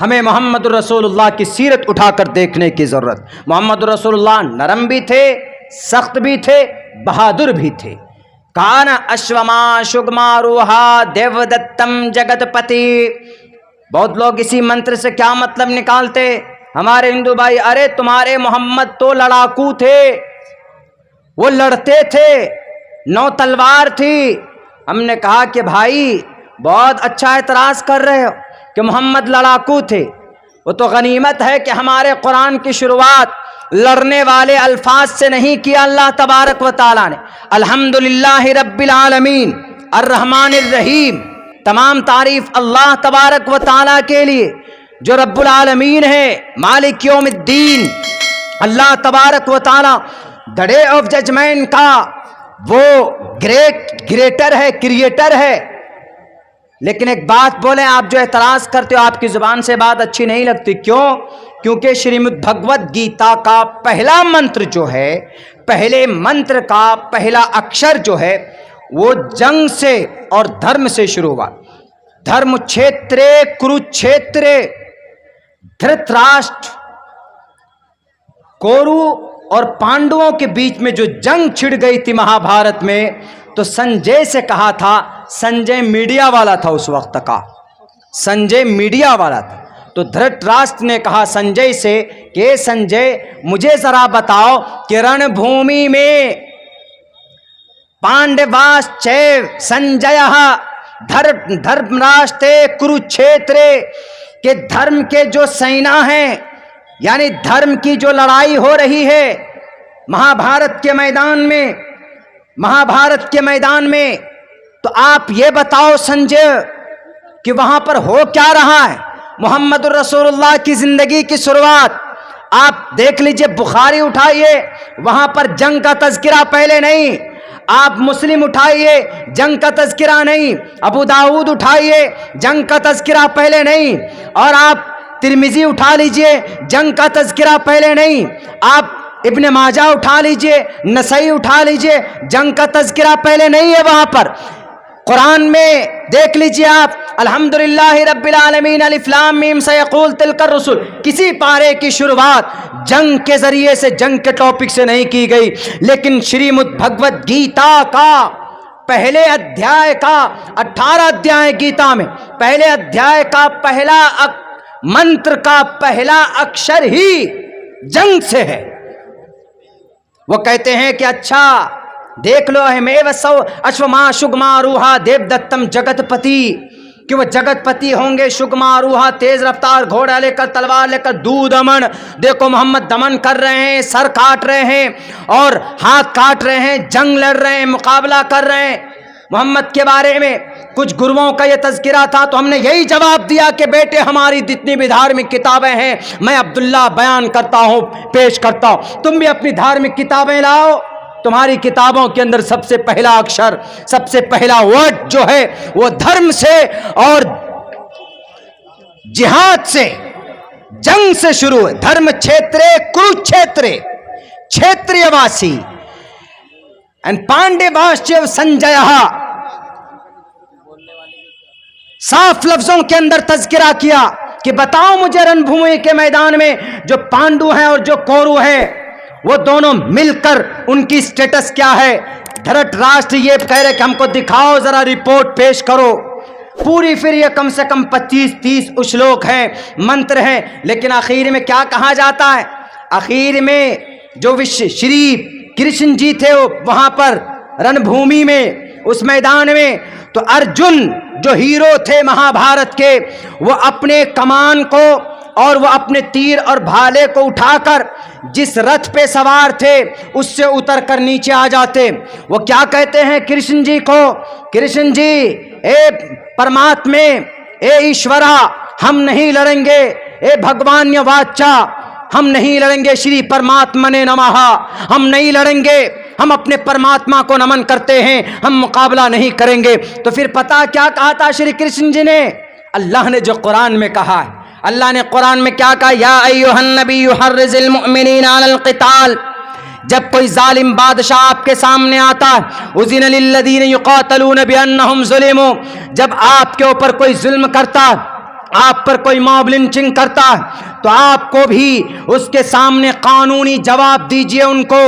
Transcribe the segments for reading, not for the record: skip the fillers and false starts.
ہمیں محمد رسول اللہ کی سیرت اٹھا کر دیکھنے کی ضرورت۔ محمد رسول اللہ نرم بھی تھے، سخت بھی تھے، بہادر بھی تھے۔ کان اشوما شگما روحا دیو دتم جگت پتی۔ بہت لوگ اسی منتر سے کیا مطلب نکالتے ہمارے ہندو بھائی، ارے تمہارے محمد تو لڑاکو تھے، وہ لڑتے تھے، 9 تلوار تھی۔ ہم نے کہا کہ بھائی بہت اچھا اعتراض کر رہے ہو کہ محمد لڑاکو تھے، وہ تو غنیمت ہے کہ ہمارے قرآن کی شروعات لڑنے والے الفاظ سے نہیں کیا اللہ تبارک و تعالیٰ نے۔ الحمدللہ رب العالمین الرحمن الرحیم، تمام تعریف اللہ تبارک و تعالیٰ کے لیے جو رب العالمین ہے، مالک یوم الدین، اللہ تبارک و تعالیٰ the day of judgment کا وہ گریٹر ہے، کریٹر ہے۔ لیکن ایک بات بولیں، آپ جو اعتراض کرتے ہو، آپ کی زبان سے بات اچھی نہیں لگتی، کیوں؟ کیونکہ شریمد بھگوت گیتا کا پہلا منتر جو ہے، پہلے منتر کا پہلا اکشر جو ہے وہ جنگ سے اور دھرم سے شروع ہوا۔ دھرم چھیترے کروچھیترے، دھرت راشٹر کورو اور پانڈووں کے بیچ میں جو جنگ چھڑ گئی تھی مہابھارت میں، تو سنجے سے کہا تھا، سنجے میڈیا والا تھا اس وقت کا، سنجے میڈیا والا تھا، تو دھرت راشٹر نے کہا سنجے سے کہ سنجے مجھے ذرا بتاؤ کہ رن بھومی میں پانڈواس سنجیہ دھرم راشتے کروچھیترے، کہ دھرم کے جو سینا ہیں، یعنی دھرم کی جو لڑائی ہو رہی ہے مہابھارت کے میدان میں، مہابھارت کے میدان میں، تو آپ یہ بتاؤ سنجے کہ وہاں پر ہو کیا رہا ہے۔ محمد الرسول اللہ کی زندگی کی شروعات آپ دیکھ لیجئے، بخاری اٹھائیے، وہاں پر جنگ کا تذکرہ پہلے نہیں، آپ مسلم اٹھائیے، جنگ کا تذکرہ نہیں، ابو داؤد اٹھائیے، جنگ کا تذکرہ پہلے نہیں، اور آپ ترمذی اٹھا لیجئے، جنگ کا تذکرہ پہلے نہیں، آپ ابن ماجہ اٹھا لیجئے، نسائی اٹھا لیجئے، جنگ کا تذکرہ پہلے نہیں ہے وہاں پر۔ قرآن میں دیکھ لیجئے آپ، الحمدللہ رب العالمین الف لام میم سیقول تلک الرسل، کسی پارے کی شروعات جنگ کے ذریعے سے، جنگ کے ٹاپک سے نہیں کی گئی، لیکن شریمد بھگوت گیتا کا پہلے ادھیائے کا 18 ادھیائے گیتا میں پہلے ادھیائے کا پہلا منتر کا پہلا اکشر ہی جنگ سے ہے۔ وہ کہتے ہیں کہ اچھا دیکھ لو ہمیو سو اشوما شگما روحا دیو دتم جگت پتی، کہ وہ جگت پتی ہوں گے، شگما روحا تیز رفتار گھوڑا لے کر، تلوار لے کر، دمن، دیکھو محمد دمن کر رہے ہیں، سر کاٹ رہے ہیں اور ہاتھ کاٹ رہے ہیں، جنگ لڑ رہے ہیں، مقابلہ کر رہے ہیں۔ محمد کے بارے میں کچھ گروؤں کا یہ تذکرہ تھا، تو ہم نے یہی جواب دیا کہ بیٹے ہماری جتنی بھی دھارمک کتابیں ہیں میں عبداللہ بیان کرتا ہوں، پیش کرتا ہوں، تم بھی اپنی دھارمک کتابیں لاؤ۔ تمہاری کتابوں کے اندر سب سے پہلا اکشر، سب سے پہلا ورڈ جو ہے وہ دھرم سے اور جہاد سے، جنگ سے شروع ہے۔ دھرم چھیترے کروچھیترے، چھیتریہ واسی پانڈے واشیو سنجیہ، صاف لفظوں کے اندر تذکرہ کیا کہ بتاؤ مجھے رن بھومی کے میدان میں جو پانڈو ہیں اور جو کورو ہیں وہ دونوں مل کر ان کی سٹیٹس کیا ہے۔ دھرت راشٹر یہ کہہ رہے کہ ہم کو دکھاؤ ذرا، رپورٹ پیش کرو پوری، پھر یہ کم سے کم 25-30 اشلوک ہیں، منتر ہیں، لیکن آخر میں کیا کہا جاتا ہے؟ آخر میں جو شری کرشن جی تھے وہاں پر رن بھومی میں، اس میدان میں، تو ارجن جو ہیرو تھے مہابھارت کے، وہ اپنے کمان کو اور وہ اپنے تیر اور بھالے کو اٹھا کر جس رتھ پہ سوار تھے اس سے اتر کر نیچے آ جاتے۔ وہ کیا کہتے ہیں کرشن جی کو؟ کرشن جی اے پرماتمے، اے ایشورا، ہم نہیں لڑیں گے، اے بھگوان واچا ہم نہیں لڑیں گے، شری پرماتمنے نمہ ہم نہیں لڑیں گے، ہم اپنے پرماتما کو نمن کرتے ہیں، ہم مقابلہ نہیں کریں گے۔ تو پھر پتہ کیا کہا تھا شری کرشن جی نے؟ اللہ نے جو قرآن میں کہا ہے، اللہ نے قرآن میں کیا کہا؟ یا ایھا النبی حرض المؤمنین علی القتال، جب کوئی ظالم بادشاہ آپ کے سامنے آتا ہے، اذن للذین یقاتلون بانہم ظلموا، جب آپ کے اوپر کوئی ظلم کرتا آپ پر کوئی ماب لنچنگ کرتا ہے تو آپ کو بھی اس کے سامنے قانونی جواب دیجئے. ان کو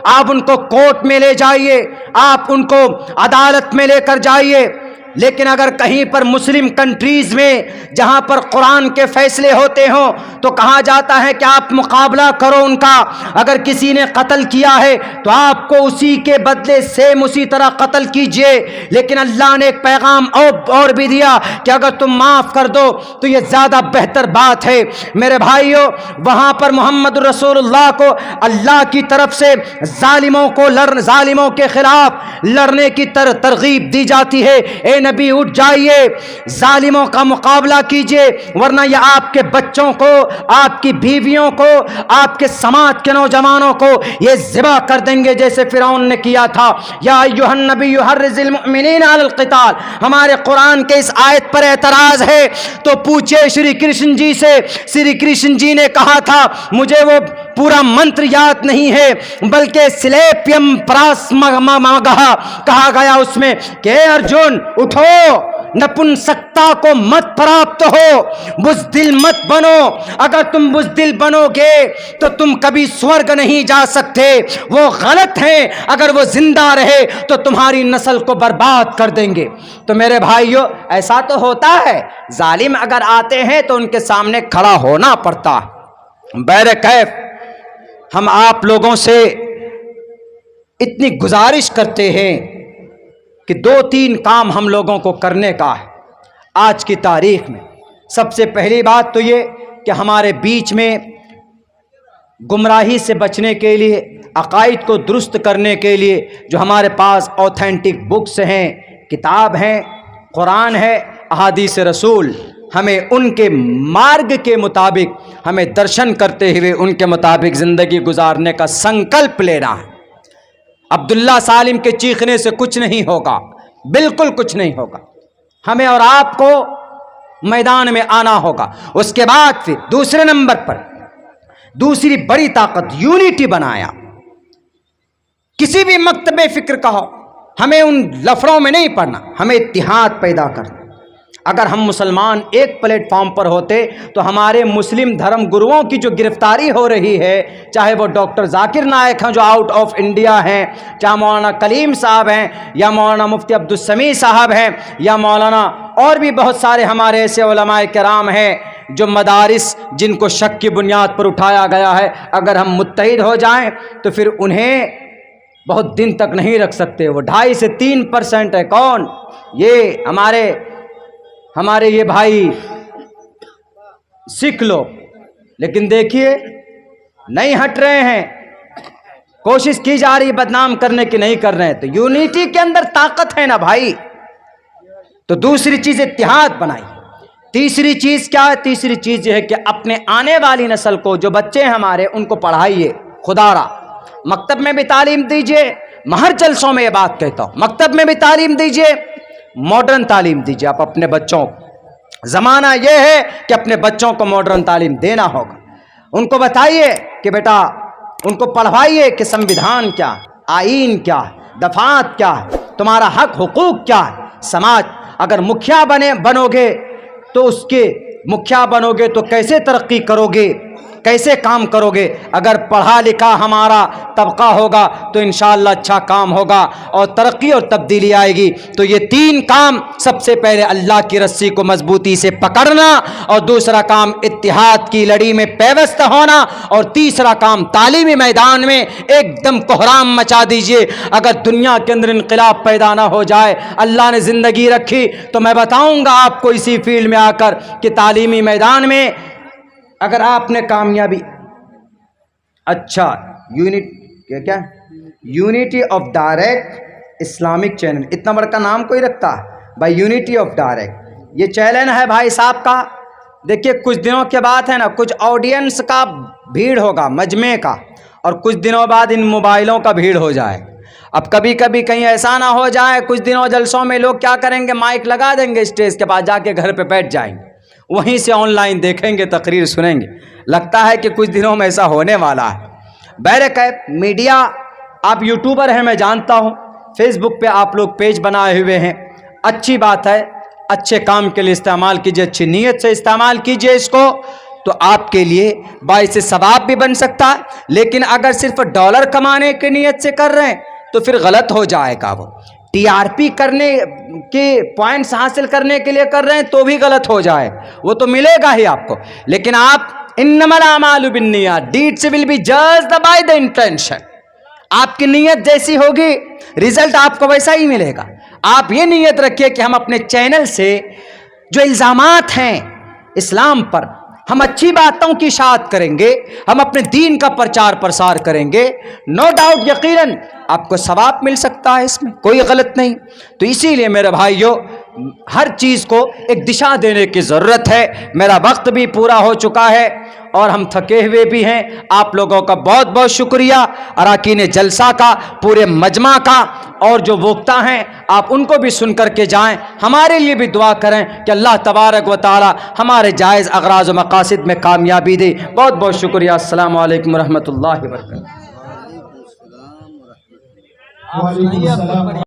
آپ ان کو کورٹ میں لے جائیے, آپ ان کو عدالت میں لے کر جائیے. لیکن اگر کہیں پر مسلم کنٹریز میں جہاں پر قرآن کے فیصلے ہوتے ہوں تو کہا جاتا ہے کہ آپ مقابلہ کرو ان کا, اگر کسی نے قتل کیا ہے تو آپ کو اسی کے بدلے سیم اسی طرح قتل کیجئے. لیکن اللہ نے ایک پیغام اور بھی دیا کہ اگر تم معاف کر دو تو یہ زیادہ بہتر بات ہے. میرے بھائیوں, وہاں پر محمد رسول اللہ کو اللہ کی طرف سے ظالموں کے خلاف لڑنے کی ترغیب دی جاتی ہے. اے نبی اٹھ جائیے, ظالموں کا مقابلہ کیجئے, ورنہ یہ آپ کے بچوں کو, آپ کی بیویوں کو, آپ کے سماج کے نوجوانوں کو یہ ذبح کر دیں گے جیسے فرعون نے کیا تھا. یا ایھا النبی حرض المؤمنین علی القتال. ہمارے قرآن کے اس آیت پر اعتراض ہے تو پوچھے شری کرشن جی سے. شری کرشن جی نے کہا تھا مجھے وہ پورا منتر یاد نہیں ہے, بلکہ سلیپیم پراس مگہا کہا گیا اس میں کہ اے ارجن اٹھو, نپنسکتا کو مت پراپت ہو, بزدل مت بنو. اگر تم بزدل بنو گے تو تم کبھی سورگ نہیں جا سکتے. وہ غلط ہیں, اگر وہ زندہ رہے تو تمہاری نسل کو برباد کر دیں گے. تو میرے بھائیو, ایسا تو ہوتا ہے, ظالم اگر آتے ہیں تو ان کے سامنے کھڑا ہونا پڑتا. بہرکیف ہم آپ لوگوں سے اتنی گزارش کرتے ہیں کہ 2-3 کام ہم لوگوں کو کرنے کا ہے آج کی تاریخ میں. سب سے پہلی بات تو یہ کہ ہمارے بیچ میں گمراہی سے بچنے کے لیے, عقائد کو درست کرنے کے لیے جو ہمارے پاس اوتھینٹک بکس ہیں, کتاب ہیں, قرآن ہے, احادیث رسول, ہمیں ان کے مارگ کے مطابق ہمیں درشن کرتے ہوئے ان کے مطابق زندگی گزارنے کا سنکلپ لینا ہے. عبداللہ سالم کے چیخنے سے کچھ نہیں ہوگا, بالکل کچھ نہیں ہوگا. ہمیں اور آپ کو میدان میں آنا ہوگا. اس کے بعد پھر دوسرے نمبر پر دوسری بڑی طاقت یونٹی بنایا. کسی بھی مکتب فکر کا ہو, ہمیں ان لفڑوں میں نہیں پڑنا, ہمیں اتحاد پیدا کرنا. اگر ہم مسلمان ایک پلیٹ فارم پر ہوتے تو ہمارے مسلم دھرم گروؤں کی جو گرفتاری ہو رہی ہے, چاہے وہ ڈاکٹر ذاکر نائک ہیں جو آؤٹ آف انڈیا ہیں, چاہے مولانا کلیم صاحب ہیں, یا مولانا مفتی عبدالسمیع صاحب ہیں, یا مولانا اور بھی بہت سارے ہمارے ایسے علماء کرام ہیں جو مدارس جن کو شک کی بنیاد پر اٹھایا گیا ہے, اگر ہم متحد ہو جائیں تو پھر انہیں بہت دن تک نہیں رکھ سکتے. وہ 2.5 سے 3% ہے. کون یہ ہمارے یہ بھائی سکھ لوگ, لیکن دیکھیے نہیں ہٹ رہے ہیں. کوشش کی جا رہی بدنام کرنے کی, نہیں کر رہے ہیں. تو یونٹی کے اندر طاقت ہے نا بھائی. تو دوسری چیز اتحاد بنائی. تیسری چیز کیا ہے؟ تیسری چیز یہ ہے کہ اپنے آنے والی نسل کو, جو بچے ہیں ہمارے, ان کو پڑھائیے. خدا را مکتب میں بھی تعلیم دیجئے. مہر جلسوں میں یہ بات کہتا ہوں, مکتب میں بھی تعلیم دیجئے, ماڈرن تعلیم دیجئے آپ اپنے بچوں کو. زمانہ یہ ہے کہ اپنے بچوں کو ماڈرن تعلیم دینا ہوگا. ان کو بتائیے کہ بیٹا, ان کو پڑھوائیے کہ سمویدھان کیا, آئین کیا, دفعات کیا ہے, تمہارا حق حقوق کیا ہے. سماج اگر مکھیا بنو گے تو اس کے مکھیا بنو گے تو کیسے ترقی کرو گے, کیسے کام کرو گے؟ اگر پڑھا لکھا ہمارا طبقہ ہوگا تو انشاءاللہ اچھا کام ہوگا اور ترقی اور تبدیلی آئے گی. تو یہ 3 کام, سب سے پہلے اللہ کی رسی کو مضبوطی سے پکڑنا, اور دوسرا کام اتحاد کی لڑی میں پیوست ہونا, اور تیسرا کام تعلیمی میدان میں ایک دم کوہرام مچا دیجئے. اگر دنیا کے اندر انقلاب پیدا نہ ہو جائے, اللہ نے زندگی رکھی تو میں بتاؤں گا آپ کو اسی فیلڈ میں آ کر کہ تعلیمی میدان میں اگر آپ نے کامیابی, اچھا unity of direct Islamic channel, اتنا بڑا کا نام کوئی رکھتا ہے بھائی, یونٹی آف ڈائریکٹ. یہ چینل ہے بھائی صاحب کا. دیکھیے کچھ دنوں کے بعد ہے نا, کچھ آڈینس کا بھیڑ ہوگا مجمع کا, اور کچھ دنوں بعد ان موبائلوں کا بھیڑ ہو جائے. اب کبھی کبھی کہیں ایسا نہ ہو جائے, کچھ دنوں جلسوں میں لوگ کیا کریں گے, مائک لگا دیں گے اسٹیج کے پاس, جا کے گھر پہ بیٹھ جائیں گے, وہیں سے آن لائن دیکھیں گے, تقریر سنیں گے. لگتا ہے کہ کچھ دنوں میں ایسا ہونے والا ہے. بہرکیف میڈیا, آپ یوٹیوبر ہیں میں جانتا ہوں, فیس بک پہ آپ لوگ پیج بنائے ہوئے ہیں, اچھی بات ہے. اچھے کام کے لیے استعمال کیجئے, اچھی نیت سے استعمال کیجئے اس کو, تو آپ کے لیے باعث ثواب بھی بن سکتا ہے. لیکن اگر صرف ڈالر کمانے کی نیت سے کر رہے ہیں تو پھر غلط ہو جائے گا. وہ ٹی آر پی کرنے کے پوائنٹس حاصل کرنے کے لیے کر رہے ہیں تو بھی غلط ہو جائے, وہ تو ملے گا ہی آپ کو. لیکن آپ انما الاعمال بالنیات, deeds will be judged by the intention. آپ کی نیت جیسی ہوگی رزلٹ آپ کو ویسا ہی ملے گا. آپ یہ نیت رکھیے کہ ہم اپنے چینل سے جو الزامات ہیں اسلام پر, ہم اچھی باتوں کی اشاعت کریں گے, ہم اپنے دین کا پرچار پرسار کریں گے. نو ڈاؤٹ, یقیناً آپ کو ثواب مل سکتا ہے, اس میں کوئی غلط نہیں. تو اسی لیے میرے بھائیوں ہر چیز کو ایک دشا دینے کی ضرورت ہے. میرا وقت بھی پورا ہو چکا ہے اور ہم تھکے ہوئے بھی ہیں. آپ لوگوں کا بہت بہت شکریہ, اراکین جلسہ کا, پورے مجمع کا, اور جو وقتا ہیں آپ ان کو بھی سن کر کے جائیں. ہمارے لیے بھی دعا کریں کہ اللہ تبارک و تعالی ہمارے جائز اغراض و مقاصد میں کامیابی دے. بہت بہت شکریہ. السلام علیکم ورحمۃ اللہ وبرکاتہ.